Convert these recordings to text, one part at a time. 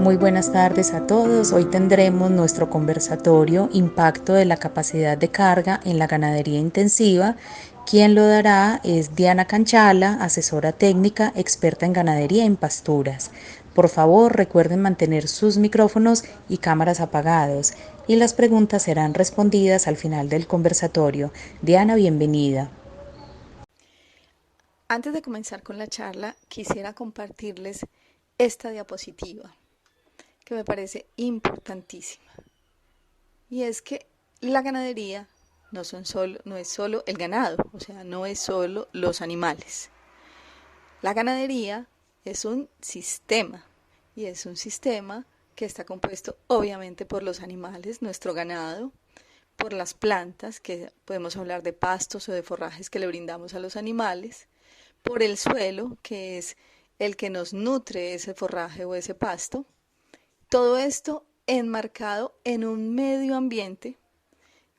Muy buenas tardes a todos. Hoy tendremos nuestro conversatorio Impacto de la capacidad de carga en la ganadería intensiva. Quien lo dará es Diana Canchala, asesora técnica, experta en ganadería en pasturas. Por favor, recuerden mantener sus micrófonos y cámaras apagados y las preguntas serán respondidas al final del conversatorio. Diana, bienvenida. Antes de comenzar con la charla, quisiera compartirles esta diapositiva que me parece importantísima. Y es que la ganadería no es solo el ganado, o sea, no es solo los animales. La ganadería es un sistema y es un sistema que está compuesto obviamente por los animales, nuestro ganado, por las plantas, que podemos hablar de pastos o de forrajes que le brindamos a los animales, por el suelo, que es el que nos nutre ese forraje o ese pasto. Todo esto enmarcado en un medio ambiente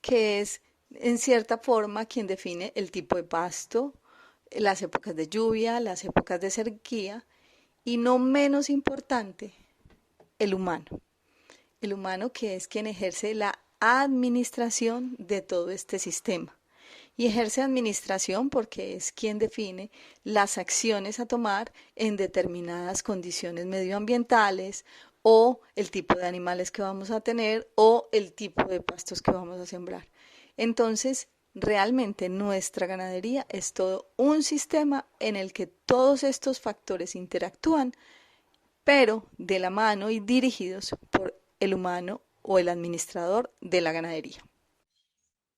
que es en cierta forma quien define el tipo de pasto, las épocas de lluvia, las épocas de sequía y no menos importante, el humano. El humano que es quien ejerce la administración de todo este sistema. Y ejerce administración porque es quien define las acciones a tomar en determinadas condiciones medioambientales o el tipo de animales que vamos a tener o el tipo de pastos que vamos a sembrar. Entonces, realmente nuestra ganadería es todo un sistema en el que todos estos factores interactúan, pero de la mano y dirigidos por el humano o el administrador de la ganadería.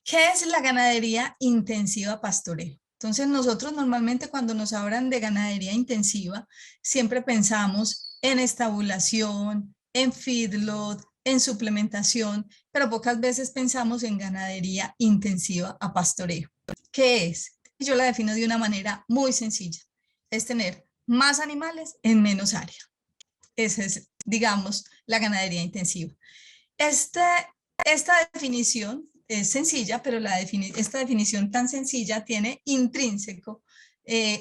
¿Qué es la ganadería intensiva pastoreo? Entonces nosotros normalmente cuando nos hablan de ganadería intensiva, siempre pensamos en estabulación, en feedlot, en suplementación, pero pocas veces pensamos en ganadería intensiva a pastoreo. ¿Qué es? Y yo la defino de una manera muy sencilla. Es tener más animales en menos área. Esa es, digamos, la ganadería intensiva. Esta definición es sencilla, pero esta definición tan sencilla tiene intrínseco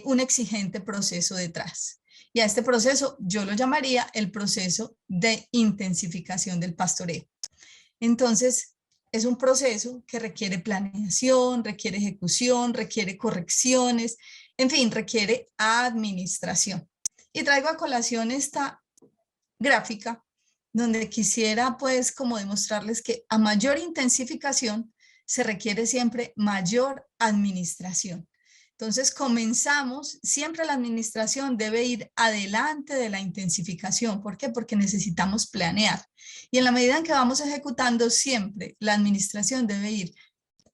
un exigente proceso detrás. Y a este proceso yo lo llamaría el proceso de intensificación del pastoreo. Entonces, es un proceso que requiere planeación, requiere ejecución, requiere correcciones, en fin, requiere administración. Y traigo a colación esta gráfica donde quisiera pues como demostrarles que a mayor intensificación se requiere siempre mayor administración. Entonces comenzamos, siempre la administración debe ir adelante de la intensificación. ¿Por qué? Porque necesitamos planear. Y en la medida en que vamos ejecutando, siempre la administración debe ir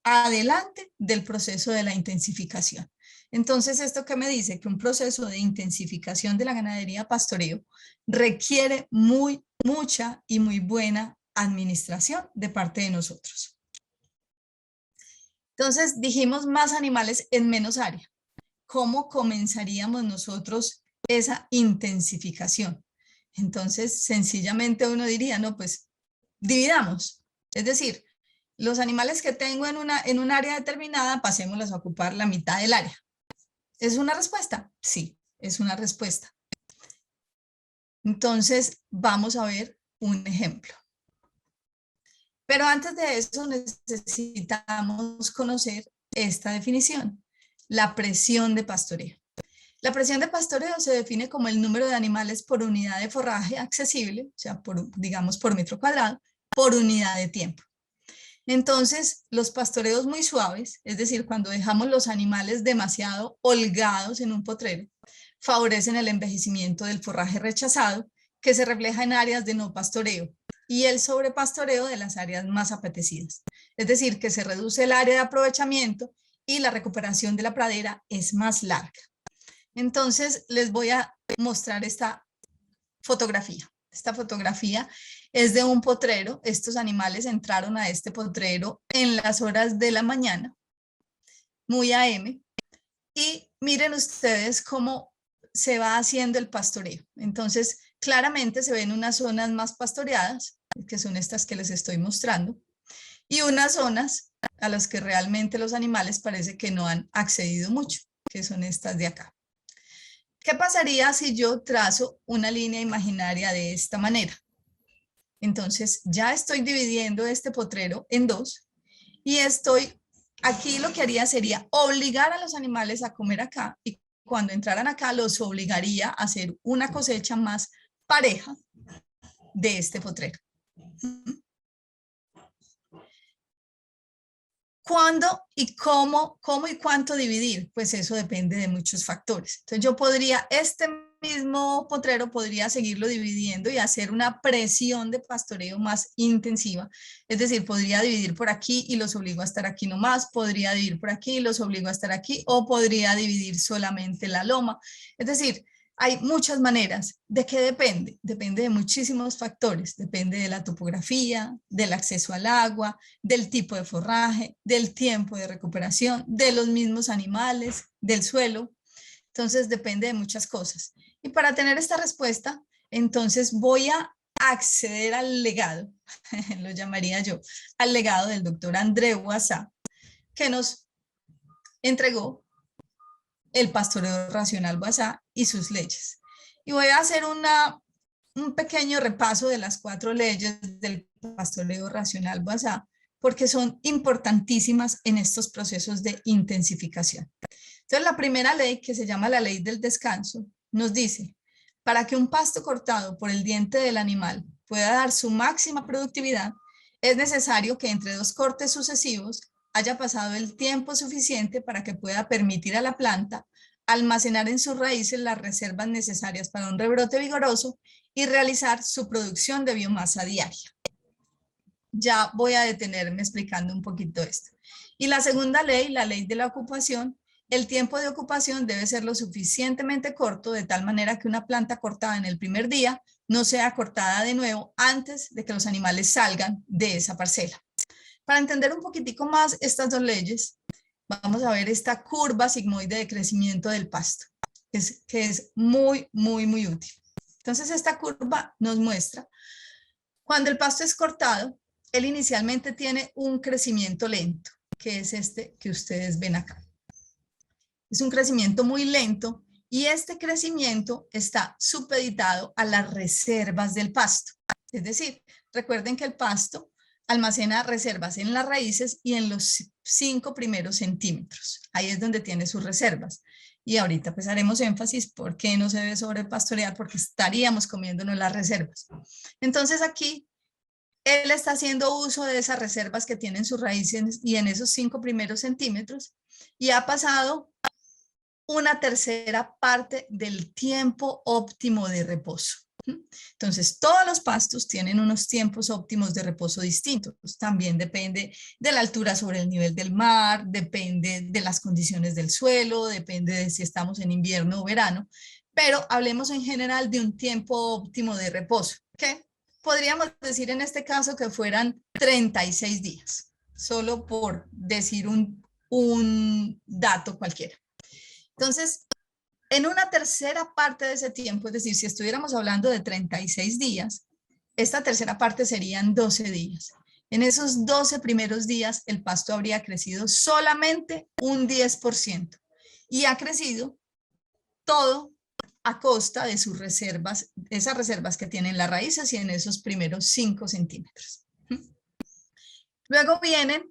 adelante del proceso de la intensificación. Entonces, ¿esto qué me dice? Que un proceso de intensificación de la ganadería pastoreo requiere mucha y muy buena administración de parte de nosotros. Entonces, dijimos más animales en menos área. ¿Cómo comenzaríamos nosotros esa intensificación? Entonces, sencillamente uno diría, no, pues dividamos. Es decir, los animales que tengo en un área determinada, pasémoslos a ocupar la mitad del área. ¿Es una respuesta? Sí, es una respuesta. Entonces, vamos a ver un ejemplo. Pero antes de eso necesitamos conocer esta definición, la presión de pastoreo. La presión de pastoreo se define como el número de animales por unidad de forraje accesible, o sea, digamos por metro cuadrado, por unidad de tiempo. Entonces, los pastoreos muy suaves, es decir, cuando dejamos los animales demasiado holgados en un potrero, favorecen el envejecimiento del forraje rechazado, que se refleja en áreas de no pastoreo, y el sobrepastoreo de las áreas más apetecidas. Es decir, que se reduce el área de aprovechamiento y la recuperación de la pradera es más larga. Entonces, les voy a mostrar esta fotografía. Esta fotografía es de un potrero. Estos animales entraron a este potrero en las horas de la mañana, muy AM, y miren ustedes cómo se va haciendo el pastoreo. Entonces, claramente se ven unas zonas más pastoreadas, que son estas que les estoy mostrando, y unas zonas a las que realmente los animales parece que no han accedido mucho, que son estas de acá. ¿Qué pasaría si yo trazo una línea imaginaria de esta manera? Entonces ya estoy dividiendo este potrero en dos y aquí lo que haría sería obligar a los animales a comer acá y cuando entraran acá los obligaría a hacer una cosecha más pareja de este potrero. ¿Cuándo y cómo y cuánto dividir? Pues eso depende de muchos factores. Entonces yo podría, este mismo potrero podría seguirlo dividiendo y hacer una presión de pastoreo más intensiva. Es decir, podría dividir por aquí y los obligo a estar aquí nomás, podría dividir por aquí y los obligo a estar aquí, o podría dividir solamente la loma. Es decir, hay muchas maneras. ¿De qué depende? Depende de muchísimos factores. Depende de la topografía, del acceso al agua, del tipo de forraje, del tiempo de recuperación, de los mismos animales, del suelo. Entonces depende de muchas cosas. Y para tener esta respuesta, entonces voy a acceder al legado, lo llamaría yo, al legado del doctor André Boissat, que nos entregó el pastoreo racional Boissat y sus leyes. Y voy a hacer un pequeño repaso de las 4 leyes del pastoreo racional Boissat, porque son importantísimas en estos procesos de intensificación. Entonces, la primera ley, que se llama la ley del descanso, nos dice, para que un pasto cortado por el diente del animal pueda dar su máxima productividad, es necesario que entre 2 cortes sucesivos haya pasado el tiempo suficiente para que pueda permitir a la planta almacenar en sus raíces las reservas necesarias para un rebrote vigoroso y realizar su producción de biomasa diaria. Ya voy a detenerme explicando un poquito esto. Y la segunda ley, la ley de la ocupación, el tiempo de ocupación debe ser lo suficientemente corto de tal manera que una planta cortada en el primer día no sea cortada de nuevo antes de que los animales salgan de esa parcela. Para entender un poquitico más estas 2 leyes, vamos a ver esta curva sigmoide de crecimiento del pasto, que es muy, muy, muy útil. Entonces esta curva nos muestra cuando el pasto es cortado, él inicialmente tiene un crecimiento lento, que es este que ustedes ven acá. Es un crecimiento muy lento y este crecimiento está supeditado a las reservas del pasto. Es decir, recuerden que el pasto almacena reservas en las raíces y en los 5 primeros centímetros. Ahí es donde tiene sus reservas. Y ahorita pues haremos énfasis por qué no se debe sobrepastorear, porque estaríamos comiéndonos las reservas. Entonces aquí él está haciendo uso de esas reservas que tienen sus raíces y en esos 5 primeros centímetros y ha pasado una tercera parte del tiempo óptimo de reposo. Entonces, todos los pastos tienen unos tiempos óptimos de reposo distintos. También depende de la altura sobre el nivel del mar, depende de las condiciones del suelo, depende de si estamos en invierno o verano, pero hablemos en general de un tiempo óptimo de reposo, que podríamos decir en este caso que fueran 36 días, solo por decir un dato cualquiera. Entonces, en una tercera parte de ese tiempo, es decir, si estuviéramos hablando de 36 días, esta tercera parte serían 12 días. En esos 12 primeros días, el pasto habría crecido solamente un 10% y ha crecido todo a costa de sus reservas, esas reservas que tienen las raíces y en esos primeros 5 centímetros. Luego viene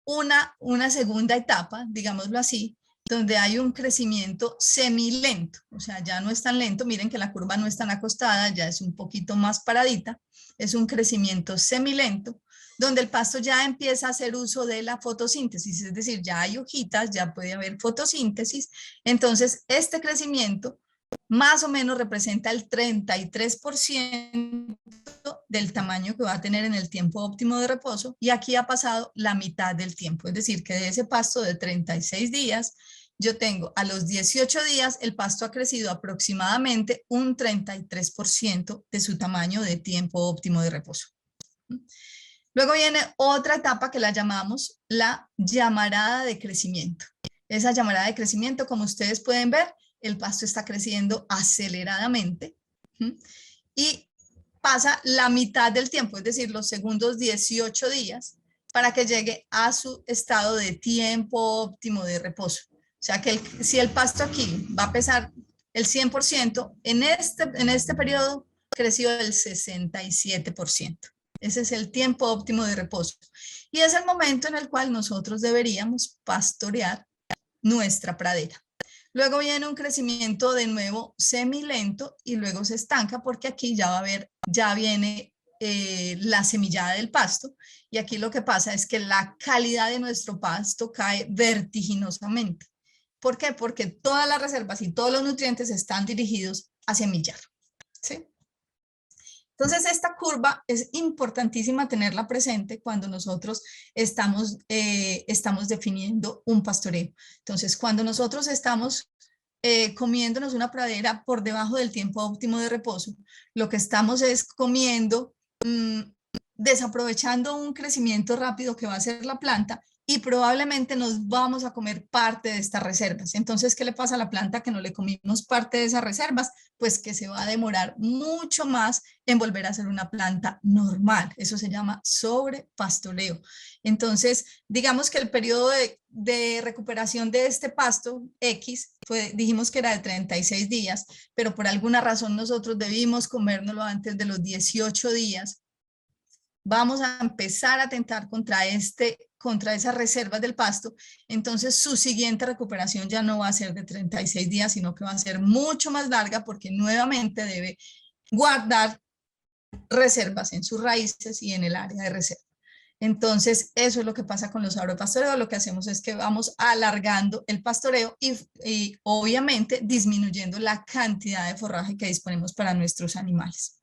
una segunda etapa, digámoslo así, donde hay un crecimiento semilento, o sea, ya no es tan lento, miren que la curva no es tan acostada, ya es un poquito más paradita, es un crecimiento semilento, donde el pasto ya empieza a hacer uso de la fotosíntesis, es decir, ya hay hojitas, ya puede haber fotosíntesis, entonces este crecimiento más o menos representa el 33% del tamaño que va a tener en el tiempo óptimo de reposo y aquí ha pasado la mitad del tiempo, es decir, que de ese pasto de 36 días, yo tengo a los 18 días el pasto ha crecido aproximadamente un 33% de su tamaño de tiempo óptimo de reposo. Luego viene otra etapa que la llamamos la llamarada de crecimiento. Esa llamarada de crecimiento, como ustedes pueden ver, el pasto está creciendo aceleradamente y pasa la mitad del tiempo, es decir, los segundos 18 días, para que llegue a su estado de tiempo óptimo de reposo. O sea que si el pasto aquí va a pesar el 100%, en este periodo creció el 67%. Ese es el tiempo óptimo de reposo. Y es el momento en el cual nosotros deberíamos pastorear nuestra pradera. Luego viene un crecimiento de nuevo semilento y luego se estanca porque aquí ya va a haber, ya viene la semillada del pasto y aquí lo que pasa es que la calidad de nuestro pasto cae vertiginosamente. ¿Por qué? Porque todas las reservas y todos los nutrientes están dirigidos a semillar, ¿sí? Entonces, esta curva es importantísima tenerla presente cuando nosotros estamos definiendo un pastoreo. Entonces, cuando nosotros estamos comiéndonos una pradera por debajo del tiempo óptimo de reposo, lo que estamos es comiendo, desaprovechando un crecimiento rápido que va a hacer la planta y probablemente nos vamos a comer parte de estas reservas. Entonces, ¿qué le pasa a la planta que no le comimos parte de esas reservas? Pues que se va a demorar mucho más en volver a ser una planta normal. Eso se llama sobrepastoreo. Entonces, digamos que el periodo de recuperación de este pasto X, dijimos que era de 36 días, pero por alguna razón nosotros debimos comérnoslo antes de los 18 días. Vamos a empezar a atentar contra esas reservas del pasto, entonces su siguiente recuperación ya no va a ser de 36 días, sino que va a ser mucho más larga porque nuevamente debe guardar reservas en sus raíces y en el área de reserva. Entonces, eso es lo que pasa con los agropastoreos. Lo que hacemos es que vamos alargando el pastoreo y obviamente disminuyendo la cantidad de forraje que disponemos para nuestros animales.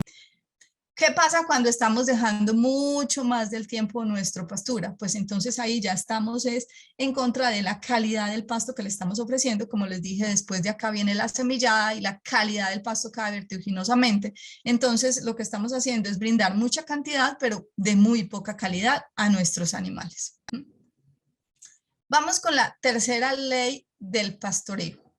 ¿Qué pasa cuando estamos dejando mucho más del tiempo nuestra pastura? Pues entonces ahí ya estamos en contra de la calidad del pasto que le estamos ofreciendo. Como les dije, después de acá viene la semillada y la calidad del pasto cae vertiginosamente. Entonces lo que estamos haciendo es brindar mucha cantidad, pero de muy poca calidad a nuestros animales. Vamos con la tercera ley del pastoreo,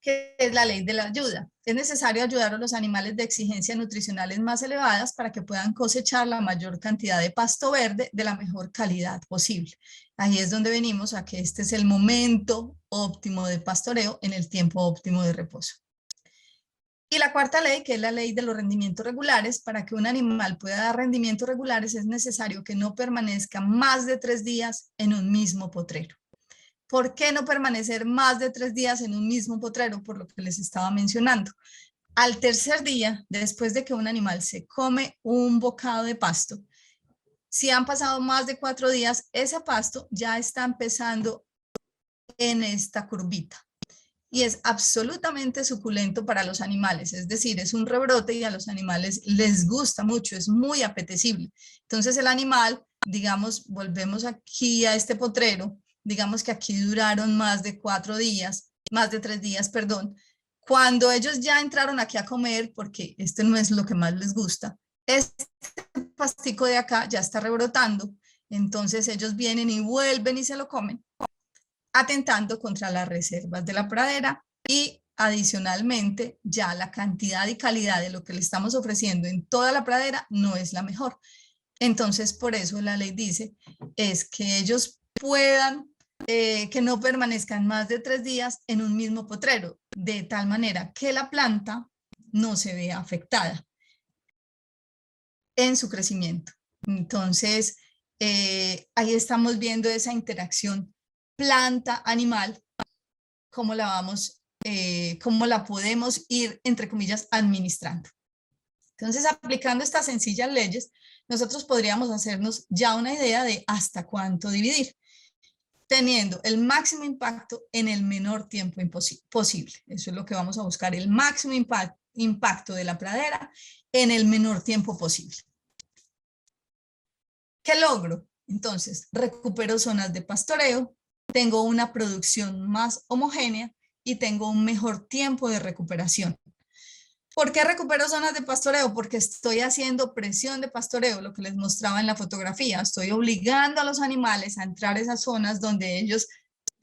que es la ley de la ayuda. Es necesario ayudar a los animales de exigencias nutricionales más elevadas para que puedan cosechar la mayor cantidad de pasto verde de la mejor calidad posible. Ahí es donde venimos a que este es el momento óptimo de pastoreo en el tiempo óptimo de reposo. Y la cuarta ley, que es la ley de los rendimientos regulares, para que un animal pueda dar rendimientos regulares es necesario que no permanezca más de 3 días en un mismo potrero. ¿Por qué no permanecer más de 3 días en un mismo potrero? Por lo que les estaba mencionando. Al tercer día, después de que un animal se come un bocado de pasto, si han pasado más de 4 días, ese pasto ya está empezando en esta curvita. Y es absolutamente suculento para los animales, es decir, es un rebrote y a los animales les gusta mucho, es muy apetecible. Entonces el animal, digamos, volvemos aquí a este potrero, digamos que aquí duraron más de 4 días, más de 3 días, perdón. Cuando ellos ya entraron aquí a comer, porque este no es lo que más les gusta, este pastico de acá ya está rebrotando, entonces ellos vienen y vuelven y se lo comen, atentando contra las reservas de la pradera y adicionalmente ya la cantidad y calidad de lo que le estamos ofreciendo en toda la pradera no es la mejor. Entonces, por eso la ley dice es que ellos puedan, que no permanezcan más de 3 días en un mismo potrero, de tal manera que la planta no se vea afectada en su crecimiento. Entonces, ahí estamos viendo esa interacción planta-animal, cómo la podemos ir, entre comillas, administrando. Entonces, aplicando estas sencillas leyes, nosotros podríamos hacernos ya una idea de hasta cuánto dividir, teniendo el máximo impacto en el menor tiempo posible. Eso es lo que vamos a buscar, el máximo impacto de la pradera en el menor tiempo posible. ¿Qué logro? Entonces, recupero zonas de pastoreo, tengo una producción más homogénea y tengo un mejor tiempo de recuperación. ¿Por qué recupero zonas de pastoreo? Porque estoy haciendo presión de pastoreo, lo que les mostraba en la fotografía. Estoy obligando a los animales a entrar a esas zonas donde ellos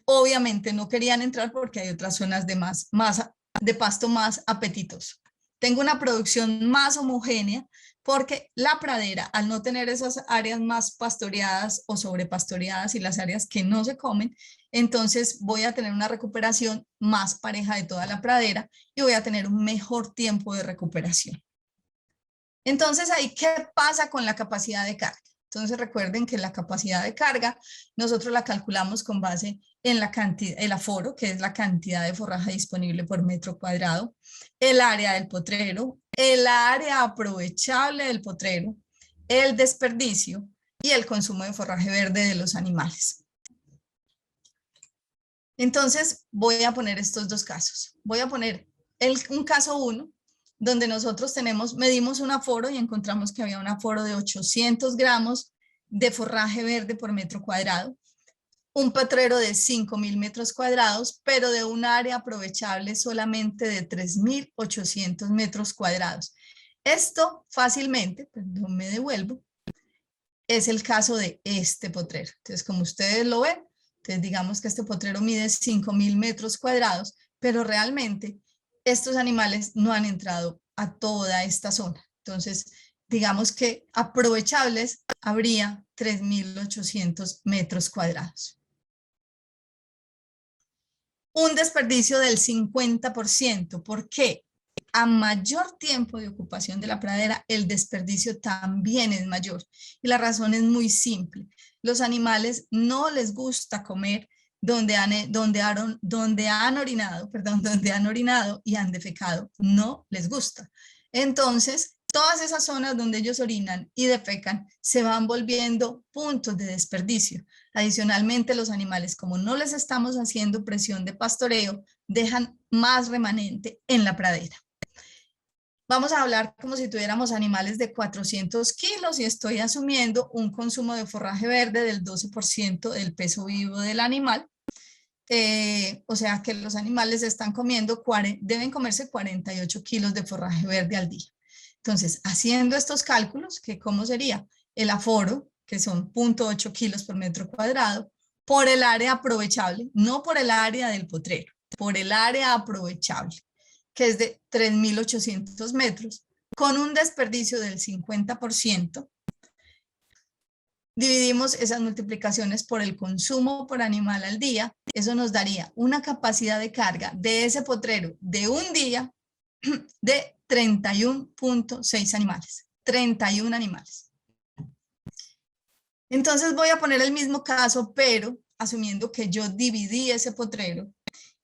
obviamente no querían entrar porque hay otras zonas de pasto más apetitoso. Tengo una producción más homogénea porque la pradera, al no tener esas áreas más pastoreadas o sobrepastoreadas y las áreas que no se comen, entonces voy a tener una recuperación más pareja de toda la pradera y voy a tener un mejor tiempo de recuperación. Entonces, ahí, ¿qué pasa con la capacidad de carga? Entonces, recuerden que la capacidad de carga nosotros la calculamos con base en la cantidad, el aforo, que es la cantidad de forraje disponible por metro cuadrado, el área del potrero, el área aprovechable del potrero, el desperdicio y el consumo de forraje verde de los animales. Entonces, voy a poner estos dos casos. Voy a poner un caso 1, donde nosotros medimos un aforo y encontramos que había un aforo de 800 gramos de forraje verde por metro cuadrado, un potrero de 5.000 metros cuadrados, pero de un área aprovechable solamente de 3.800 metros cuadrados. Esto fácilmente, perdón, me devuelvo, es el caso de este potrero. Entonces, como ustedes lo ven, entonces digamos que este potrero mide 5.000 metros cuadrados, pero realmente estos animales no han entrado a toda esta zona. Entonces, digamos que aprovechables habría 3.800 metros cuadrados. Un desperdicio del 50%. ¿Por qué? A mayor tiempo de ocupación de la pradera, el desperdicio también es mayor. Y la razón es muy simple. Los animales no les gusta comer donde han orinado y han defecado. No les gusta. Entonces, todas esas zonas donde ellos orinan y defecan se van volviendo puntos de desperdicio. Adicionalmente, los animales, como no les estamos haciendo presión de pastoreo, dejan más remanente en la pradera. Vamos a hablar como si tuviéramos animales de 400 kilos y estoy asumiendo un consumo de forraje verde del 12% del peso vivo del animal. O sea que los animales deben comerse 48 kilos de forraje verde al día. Entonces, haciendo estos cálculos, que ¿cómo sería? El aforo, que son 0.8 kilos por metro cuadrado, por el área aprovechable, no por el área del potrero, por el área aprovechable, que es de 3.800 metros, con un desperdicio del 50%, dividimos esas multiplicaciones por el consumo por animal al día, eso nos daría una capacidad de carga de ese potrero de un día de 31.6 animales, 31 animales. Entonces voy a poner el mismo caso, pero asumiendo que yo dividí ese potrero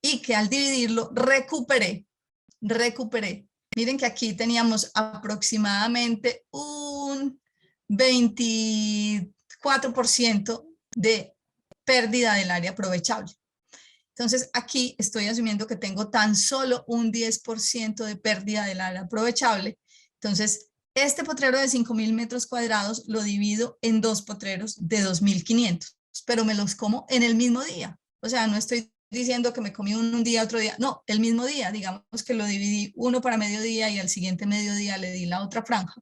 y que al dividirlo recuperé. Miren que aquí teníamos aproximadamente un 24% de pérdida del área aprovechable. Entonces aquí estoy asumiendo que tengo tan solo un 10% de pérdida del área aprovechable. Entonces este potrero de 5.000 metros cuadrados lo divido en dos potreros de 2.500, pero me los como en el mismo día. O sea, no estoy diciendo que me comí un día, otro día. No, el mismo día. Digamos que lo dividí uno para mediodía y al siguiente mediodía le di la otra franja.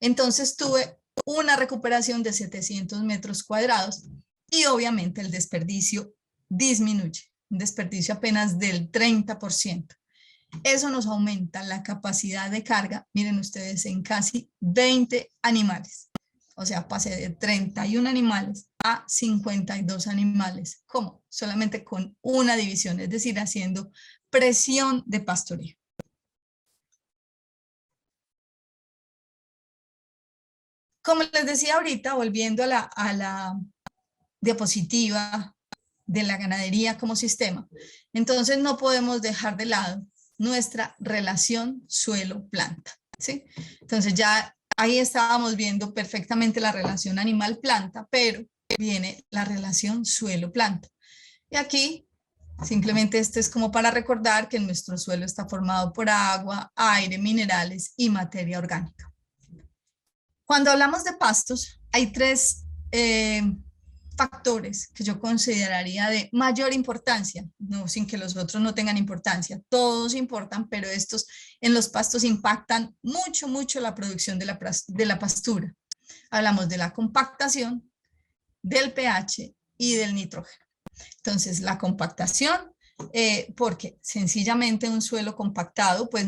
Entonces tuve una recuperación de 700 metros cuadrados y obviamente el desperdicio disminuye, un desperdicio apenas del 30%. Eso nos aumenta la capacidad de carga, miren ustedes, en casi 20 animales. O sea, pasé de 31 animales a 52 animales. ¿Cómo? Solamente con una división, es decir, haciendo presión de pastoreo. Como les decía ahorita, volviendo a la diapositiva de la ganadería como sistema, entonces no podemos dejar de lado nuestra relación suelo-planta, ¿sí? Entonces ya ahí estábamos viendo perfectamente la relación animal-planta, pero viene la relación suelo-planta. Y aquí simplemente este es como para recordar que nuestro suelo está formado por agua, aire, minerales y materia orgánica. Cuando hablamos de pastos, hay tres factores que yo consideraría de mayor importancia, no sin que los otros no tengan importancia, todos importan, pero estos en los pastos impactan mucho la producción de la pastura. Hablamos de la compactación, del pH y del nitrógeno. Entonces, la compactación, porque sencillamente un suelo compactado pues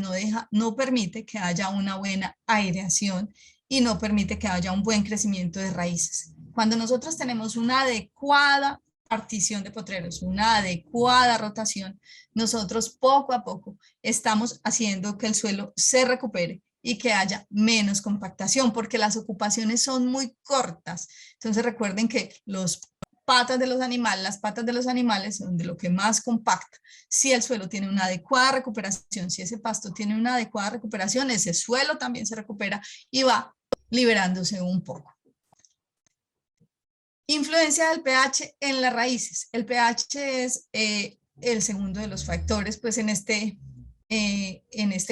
no permite que haya una buena aireación y no permite que haya un buen crecimiento de raíces. Cuando nosotros tenemos una adecuada partición de potreros, una adecuada rotación, nosotros poco a poco estamos haciendo que el suelo se recupere y que haya menos compactación, porque las ocupaciones son muy cortas. Entonces recuerden que las patas de los animales son de lo que más compacta. Si el suelo tiene una adecuada recuperación, si ese pasto tiene una adecuada recuperación, ese suelo también se recupera y va liberándose un poco. Influencia del pH en las raíces. El pH es el segundo de los factores, pues en este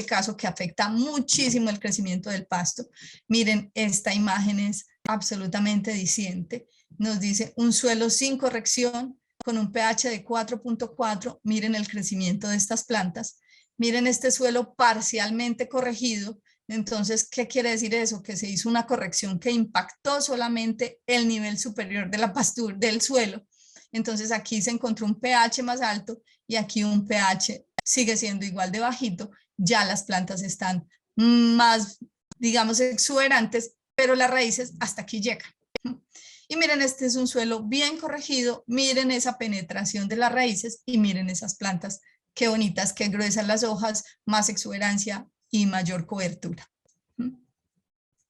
caso que afecta muchísimo el crecimiento del pasto. Miren, esta imagen es absolutamente diciente. Nos dice un suelo sin corrección con un pH de 4.4. Miren el crecimiento de estas plantas. Miren este suelo parcialmente corregido. Entonces, ¿qué quiere decir eso? Que se hizo una corrección que impactó solamente el nivel superior de la pastura del suelo. Entonces, aquí se encontró un pH más alto y aquí un pH sigue siendo igual de bajito. Ya las plantas están más, digamos, exuberantes, pero las raíces hasta aquí llegan. Y miren, este es un suelo bien corregido. Miren esa penetración de las raíces y miren esas plantas. Qué bonitas, qué gruesas las hojas, más exuberancia y mayor cobertura.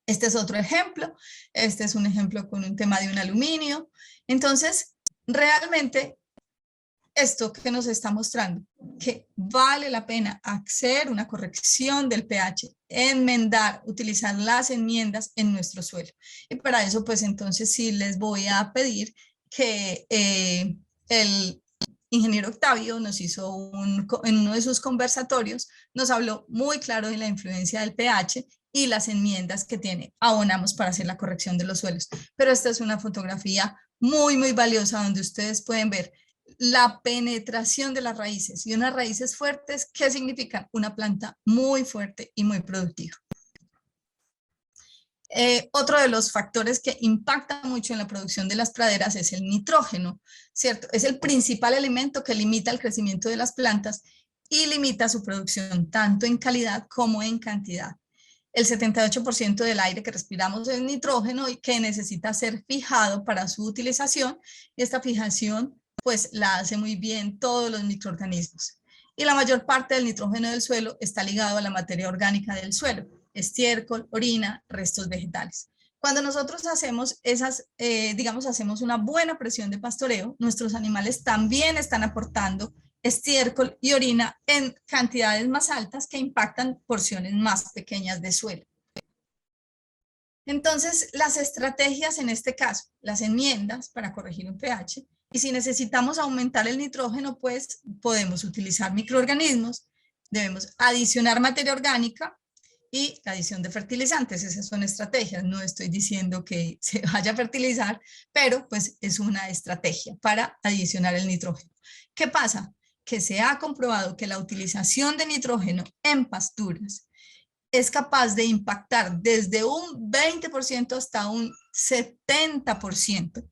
Este es otro ejemplo. Este es un ejemplo con un tema de un aluminio. Entonces, realmente, esto que nos está mostrando, que vale la pena hacer una corrección del pH, enmendar, utilizar las enmiendas en nuestro suelo. Y para eso, pues entonces sí les voy a pedir que el ingeniero Octavio nos hizo en uno de sus conversatorios, nos habló muy claro de la influencia del pH y las enmiendas que tiene. Abonamos para hacer la corrección de los suelos. Pero esta es una fotografía muy, muy valiosa donde ustedes pueden ver la penetración de las raíces y unas raíces fuertes. ¿Qué significan? Una planta muy fuerte y muy productiva. Otro de los factores que impacta mucho en la producción de las praderas es el nitrógeno, ¿cierto? Es el principal elemento que limita el crecimiento de las plantas y limita su producción tanto en calidad como en cantidad. El 78% del aire que respiramos es nitrógeno y que necesita ser fijado para su utilización, y esta fijación pues la hace muy bien todos los microorganismos. Y la mayor parte del nitrógeno del suelo está ligado a la materia orgánica del suelo, estiércol, orina, restos vegetales. Cuando nosotros hacemos hacemos una buena presión de pastoreo, nuestros animales también están aportando estiércol y orina en cantidades más altas que impactan porciones más pequeñas de suelo. Entonces, las estrategias en este caso, las enmiendas para corregir un pH, y si necesitamos aumentar el nitrógeno, pues podemos utilizar microorganismos, debemos adicionar materia orgánica y la adición de fertilizantes. Esas son estrategias. No estoy diciendo que se vaya a fertilizar, pero pues es una estrategia para adicionar el nitrógeno. ¿Qué pasa? Que se ha comprobado que la utilización de nitrógeno en pasturas es capaz de impactar desde un 20% hasta un 70%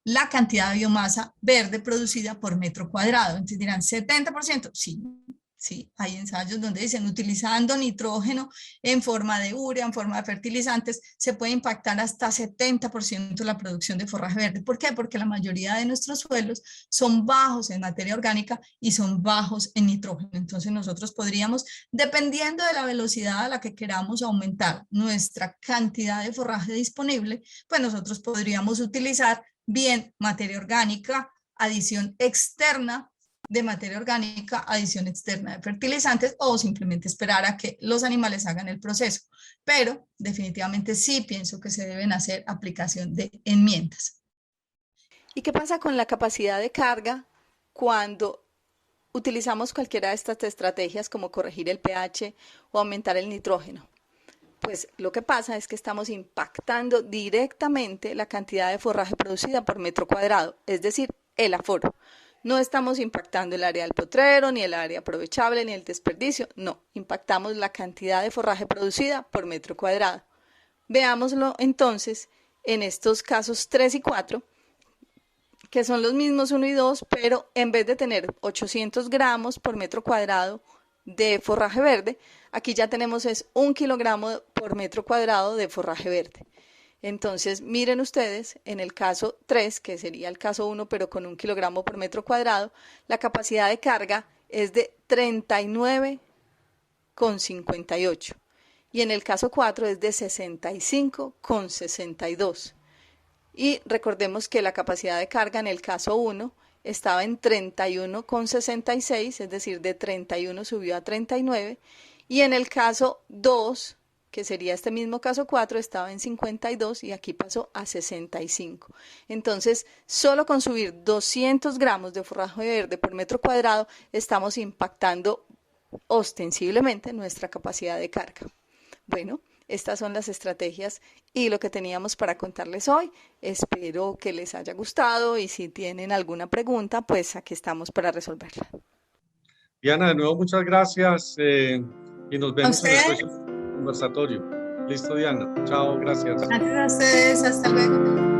la cantidad de biomasa verde producida por metro cuadrado. Entonces dirán, ¿70%? Sí, hay ensayos donde dicen utilizando nitrógeno en forma de urea, en forma de fertilizantes, se puede impactar hasta 70% la producción de forraje verde. ¿Por qué? Porque la mayoría de nuestros suelos son bajos en materia orgánica y son bajos en nitrógeno. Entonces nosotros podríamos, dependiendo de la velocidad a la que queramos aumentar nuestra cantidad de forraje disponible, pues nosotros podríamos utilizar bien materia orgánica, adición externa de materia orgánica, adición externa de fertilizantes, o simplemente esperar a que los animales hagan el proceso. Pero definitivamente sí pienso que se deben hacer aplicación de enmiendas. ¿Y qué pasa con la capacidad de carga cuando utilizamos cualquiera de estas estrategias como corregir el pH o aumentar el nitrógeno? Pues lo que pasa es que estamos impactando directamente la cantidad de forraje producida por metro cuadrado, es decir, el aforo. No estamos impactando el área del potrero, ni el área aprovechable, ni el desperdicio. No, impactamos la cantidad de forraje producida por metro cuadrado. Veámoslo entonces en estos casos 3 y 4, que son los mismos 1 y 2, pero en vez de tener 800 gramos por metro cuadrado de forraje verde, aquí ya tenemos es 1 kilogramo por metro cuadrado de forraje verde. Entonces, miren ustedes, en el caso 3, que sería el caso 1, pero con 1 kilogramo por metro cuadrado, la capacidad de carga es de 39,58. y en el caso 4 es de 65,62. Y recordemos que la capacidad de carga en el caso 1 estaba en 31,66, es decir, de 31 subió a 39, y en el caso 2, que sería este mismo caso 4, estaba en 52 y aquí pasó a 65. Entonces, solo con subir 200 gramos de forraje verde por metro cuadrado, estamos impactando ostensiblemente nuestra capacidad de carga. Bueno, estas son las estrategias y lo que teníamos para contarles hoy. Espero que les haya gustado y si tienen alguna pregunta, pues aquí estamos para resolverla. Diana, de nuevo muchas gracias y nos A vemos en el ustedes, próximo conversatorio. Listo, Diana. Chao, gracias. gracias a ustedes, hasta luego.